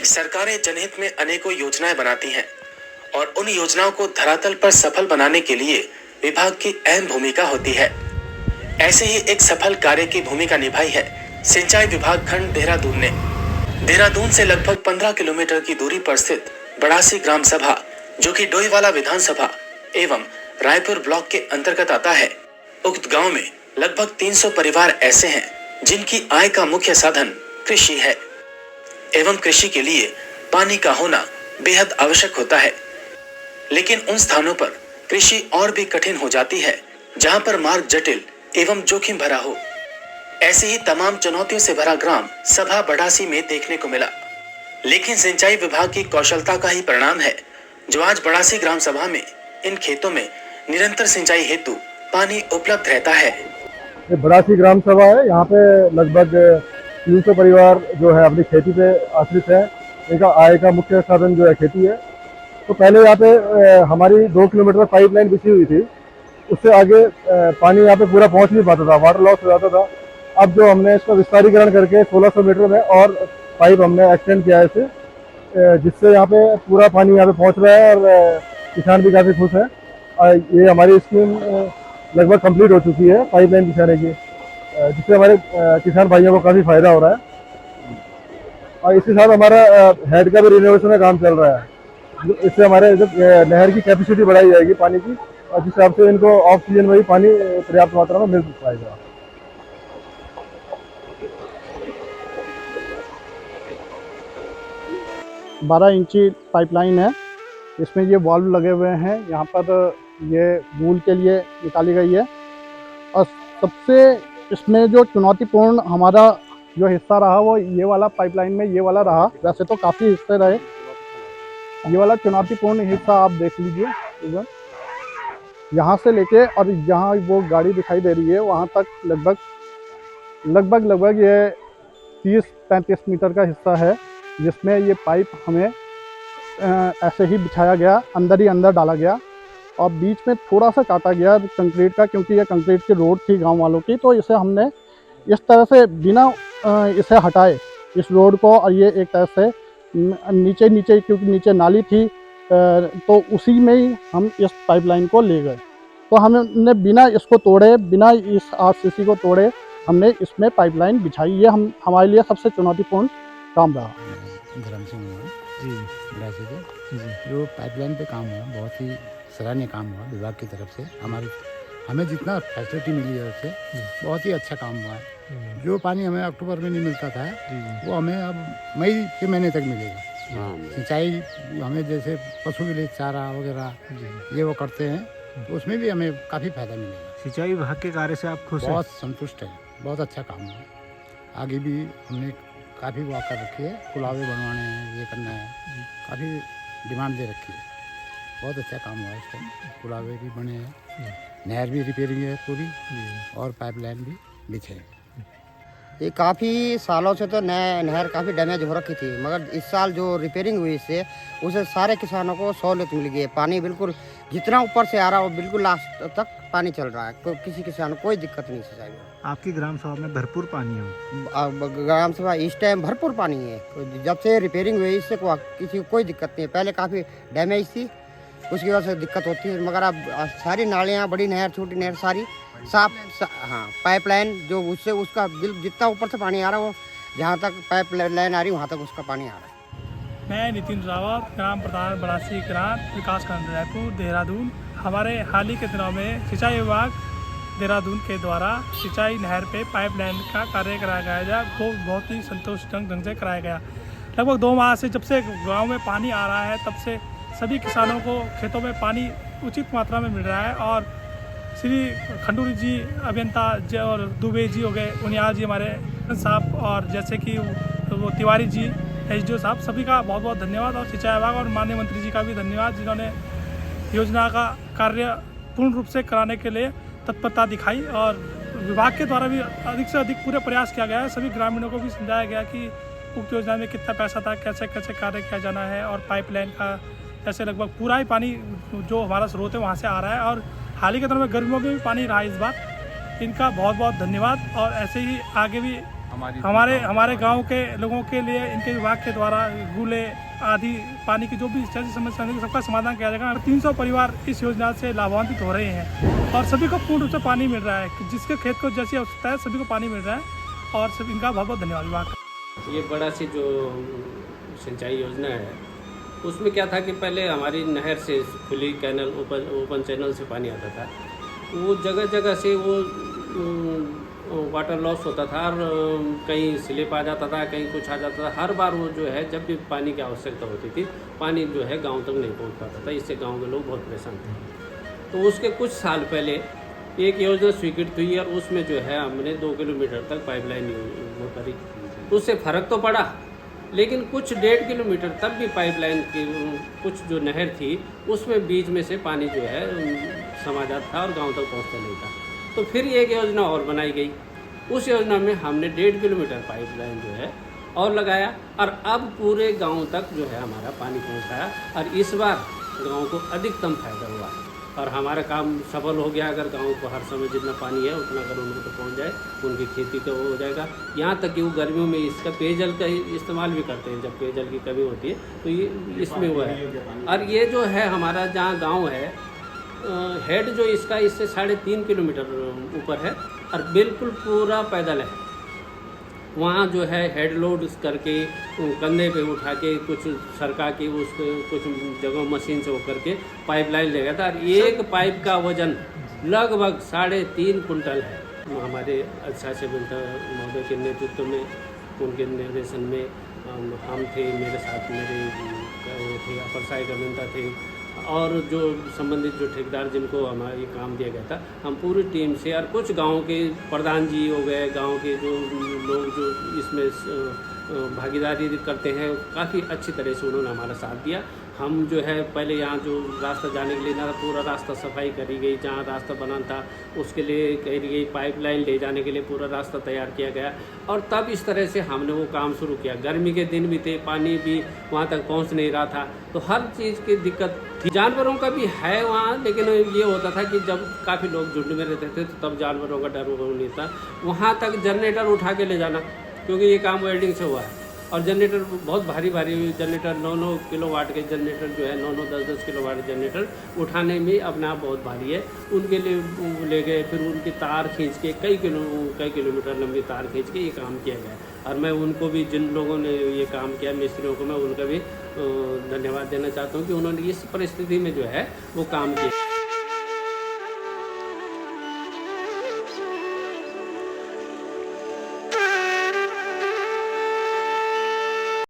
सरकारें जनहित में अनेकों योजनाएं बनाती हैं और उन योजनाओं को धरातल पर सफल बनाने के लिए विभाग की अहम भूमिका होती है। ऐसे ही एक सफल कार्य की भूमिका निभाई है सिंचाई विभाग खंड देहरादून ने। देहरादून से लगभग 15 किलोमीटर की दूरी पर स्थित बड़ासी ग्राम सभा, जो कि डोईवाला विधानसभा एवं रायपुर ब्लॉक के अंतर्गत आता है, उक्त गांव में लगभग 300 परिवार ऐसे हैं जिनकी आय का मुख्य साधन कृषि है एवं कृषि के लिए पानी का होना बेहद आवश्यक होता है। लेकिन उन स्थानों पर कृषि और भी कठिन हो जाती है जहां पर मार्ग जटिल एवं जोखिम भरा हो। ऐसे ही तमाम चुनौतियों से भरा ग्राम सभा बड़ासी में देखने को मिला। लेकिन सिंचाई विभाग की कौशलता का ही परिणाम है जो आज बड़ासी ग्राम सभा में इन खेतों में निरंतर सिंचाई हेतु पानी उपलब्ध रहता है। ये बड़ासी ग्राम सभा है। यहाँ पे लगभग 300 परिवार जो है अपनी खेती पे आश्रित है। इनका आय का मुख्य साधन जो है खेती है। तो पहले यहाँ पे हमारी 2 किलोमीटर पाइपलाइन बिछी हुई थी, उससे आगे पानी यहाँ पे पूरा पहुँच नहीं पाता था, वाटर लॉस हो जाता था। अब जो हमने इसका विस्तारीकरण करके 1600 मीटर में और पाइप हमने एक्सटेंड किया है इसे, जिससे यहाँ पे पूरा पानी यहाँ पे पहुँच रहा है और किसान भी काफ़ी खुश हैं। ये हमारी स्कीम लगभग कंप्लीट हो चुकी है पाइपलाइन बिछाने की, जिससे हमारे किसान भाइयों को काफ़ी फायदा हो रहा है। और इसके साथ हमारा हेड का भी रिनोवेशन का काम चल रहा है। इससे हमारे नहर की कैपेसिटी बढ़ाई जाएगी पानी की, और जिस हिसाब से इनको ऑफ सीजन में भी पानी पर्याप्त मात्रा में मिल पाएगा। 12 इंची पाइपलाइन है, इसमें ये वाल्व लगे हुए हैं। यहाँ पर ये मूल के लिए निकाली गई है। और सबसे इसमें जो चुनौतीपूर्ण हमारा जो हिस्सा रहा वो ये वाला पाइपलाइन में ये वाला रहा। वैसे तो काफ़ी हिस्से रहे, ये वाला चुनौतीपूर्ण हिस्सा आप देख लीजिए। यहाँ से लेके और यहाँ वो गाड़ी दिखाई दे रही है वहाँ तक लगभग ये 30-35 मीटर का हिस्सा है, जिसमें ये पाइप हमें ऐसे ही बिछाया गया, अंदर ही अंदर डाला गया और बीच में थोड़ा सा काटा गया कंक्रीट का, क्योंकि ये कंक्रीट की रोड थी गांव वालों की। तो इसे हमने इस तरह से बिना इसे हटाए इस रोड को, और ये एक तरह से नीचे क्योंकि नीचे नाली थी, तो उसी में ही हम इस पाइपलाइन को ले गए। तो हमने बिना इसको तोड़े, बिना इस आरसीसी को तोड़े हमने इसमें पाइपलाइन बिछाई। ये हमारे लिए सबसे चुनौतीपूर्ण काम रहा। धर्म सिंह जी बड़ासी से जो पाइपलाइन पे काम हुआ बहुत ही सराहनीय काम हुआ विभाग की तरफ से। हमें जितना फैसिलिटी मिली है उससे बहुत ही अच्छा काम हुआ है। जो पानी हमें अक्टूबर में नहीं मिलता था वो हमें अब मई के महीने तक मिलेगा। सिंचाई हमें जैसे पशु के लिए चारा वगैरह ये वो करते हैं, तो उसमें भी हमें काफ़ी फायदा मिलेगा। सिंचाई विभाग के कार्य से आप खुश हैं? बहुत संतुष्ट है, बहुत अच्छा काम हुआ। आगे भी हमने काफ़ी वो कर रखी है, कुलावे बनवाने हैं, ये करना है, काफ़ी डिमांड दे रखी है। बहुत अच्छा काम हुआ है इस टाइम। कुलावे भी बने हैं, नहर भी रिपेयरिंग है पूरी, और पाइपलाइन भी बिछे हैं। ये काफ़ी सालों से तो नहर काफ़ी डैमेज हो रखी थी, मगर इस साल जो रिपेयरिंग हुई इससे उसे सारे किसानों को सहूलियत मिल गई है। पानी बिल्कुल जितना ऊपर से आ रहा है वो बिल्कुल लास्ट तक पानी चल रहा है, किसी किसान को कोई दिक्कत नहीं सिंचाई में। आपकी ग्राम सभा में भरपूर पानी है? ग्राम सभा इस टाइम भरपूर पानी है। जब से रिपेयरिंग हुई इससे किसी को कोई दिक्कत नहीं है। पहले काफ़ी डैमेज थी, उसकी वजह से दिक्कत होती है, मगर अब सारी नालियाँ, बड़ी नहर, छोटी नहर सारी साफ हाँ, पाइपलाइन जो उससे उसका बिल जितना ऊपर से पानी आ रहा है वो जहाँ तक पाइपलाइन आ रही है वहाँ तक उसका पानी आ रहा है। मैं नितिन रावत, ग्राम प्रधान बड़ासी ग्राम विकास खंड रायपुर देहरादून। हमारे हाल ही के दिनों में सिंचाई विभाग देहरादून के द्वारा सिंचाई नहर पे पाइपलाइन का कार्य कराया गया, वो बहुत ही संतोषजनक ढंग से कराया गया। लगभग 2 माह से जब से गाँव में पानी आ रहा है तब से सभी किसानों को खेतों में पानी उचित मात्रा में मिल रहा है। और श्री खंडूरी जी अभियंता जी और दुबे जी हो गए, उनियाल जी हमारे साहब, और जैसे कि वो तिवारी जी एसडीओ साहब, सभी का बहुत बहुत धन्यवाद। और सिंचाई विभाग और माननीय मंत्री जी का भी धन्यवाद, जिन्होंने योजना का कार्य पूर्ण रूप से कराने के लिए तत्परता दिखाई। और विभाग के द्वारा भी अधिक से अधिक पूरे प्रयास किया गया है। सभी ग्रामीणों को भी समझाया गया कि उक्त योजना में कितना पैसा था, कैसे कैसे कार्य किया जाना है। और पाइपलाइन का जैसे लगभग पूरा ही पानी जो हमारा स्रोत है वहाँ से आ रहा है, और हाल ही के दिनों में गर्मियों में भी पानी रहा इस बार। इनका बहुत बहुत धन्यवाद। और ऐसे ही आगे भी हमारे गांव के लोगों के लिए इनके विभाग के द्वारा गूले आदि पानी की जो भी समस्या है सबका समाधान किया जाएगा। 300 परिवार इस योजना से लाभान्वित हो रहे हैं और सभी को पूर्ण रूप से पानी मिल रहा है। जिसके खेत को जैसी आवश्यकता है सभी को पानी मिल रहा है और सब इनका बहुत बहुत धन्यवाद विभाग। ये बड़ा सी जो सिंचाई योजना है उसमें क्या था कि पहले हमारी नहर से खुली कैनल ओपन चैनल से पानी आता था। वो जगह जगह से वो वाटर लॉस होता था और कहीं स्लिप आ जाता था, कहीं कुछ आ जाता था। हर बार वो जो है जब भी पानी की आवश्यकता होती थी पानी जो है गांव तक नहीं पहुंच पाता था। इससे गांव के लोग बहुत परेशान थे। तो उसके कुछ साल पहले एक योजना स्वीकृत हुई और उसमें जो है हमने 2 किलोमीटर तक पाइपलाइन वो करी। उससे फ़र्क तो पड़ा, लेकिन कुछ 1.5 किलोमीटर तक भी पाइपलाइन की कुछ जो नहर थी उसमें बीच में से पानी जो है समा जाता था और गांव तक पहुंचता नहीं था। तो फिर एक योजना और बनाई गई। उस योजना में हमने 1.5 किलोमीटर पाइपलाइन जो है और लगाया और अब पूरे गांव तक जो है हमारा पानी पहुंचाया और इस बार गांव को अधिकतम फायदा हुआ और हमारा काम सफल हो गया। अगर गांव को हर समय जितना पानी है उतना अगर उनको तो पहुंच जाए उनकी खेती का वो हो जाएगा। यहाँ तक कि वो गर्मियों में इसका पेयजल का इस्तेमाल भी करते हैं। जब पेयजल की कमी होती है तो ये इसमें हुआ है। और ये जो है हमारा जहाँ गाँव है हेड जो इसका इससे 3.5 किलोमीटर ऊपर है और बिल्कुल पूरा पैदल है। वहाँ जो है हेड लोड करके कंधे पे उठा के कुछ सरका के उसको कुछ जगह मशीन से वो करके पाइपलाइन ले गया था और एक पाइप का वजन लगभग 3.5 कुंटल है। हमारे अच्छा से महोदय के नेतृत्व में उनके निर्देशन में हम थे, मेरे साथ मेरे वो थे अपर सहायक अभियंता थे और जो संबंधित जो ठेकेदार जिनको हमारा ये काम दिया गया था, हम पूरी टीम से और कुछ गांव के प्रधान जी हो गए, गांव के जो लोग जो इसमें भागीदारी करते हैं, काफ़ी अच्छी तरह से उन्होंने हमारा साथ दिया। हम जो है पहले यहाँ जो रास्ता जाने के लिए ना पूरा रास्ता सफाई करी गई, जहाँ रास्ता बना था उसके लिए करी गई पाइपलाइन ले जाने के लिए पूरा रास्ता तैयार किया गया और तब इस तरह से हमने वो काम शुरू किया। गर्मी के दिन भी थे, पानी भी वहाँ तक पहुँच नहीं रहा था, तो हर चीज़ की दिक्कत थी। जानवरों का भी है वहाँ, लेकिन ये होता था कि जब काफ़ी लोग झुंड में रहते थे तो तब जानवरों का डर नहीं था। वहाँ तक जनरेटर उठा के ले जाना, क्योंकि ये काम वेल्डिंग से हुआ है और जनरेटर बहुत भारी जनरेटर 9 किलोवाट के जनरेटर जो है 9 10 किलोवाट जनरेटर उठाने में अपने आप बहुत भारी है। उनके लिए ले गए, फिर उनकी तार खींच के कई किलोमीटर लंबी तार खींच के ये काम किया गया। और मैं उनको भी, जिन लोगों ने ये काम किया मिस्त्रियों को, मैं उनका भी धन्यवाद देना चाहता हूँ कि उन्होंने इस परिस्थिति में जो है वो काम किया।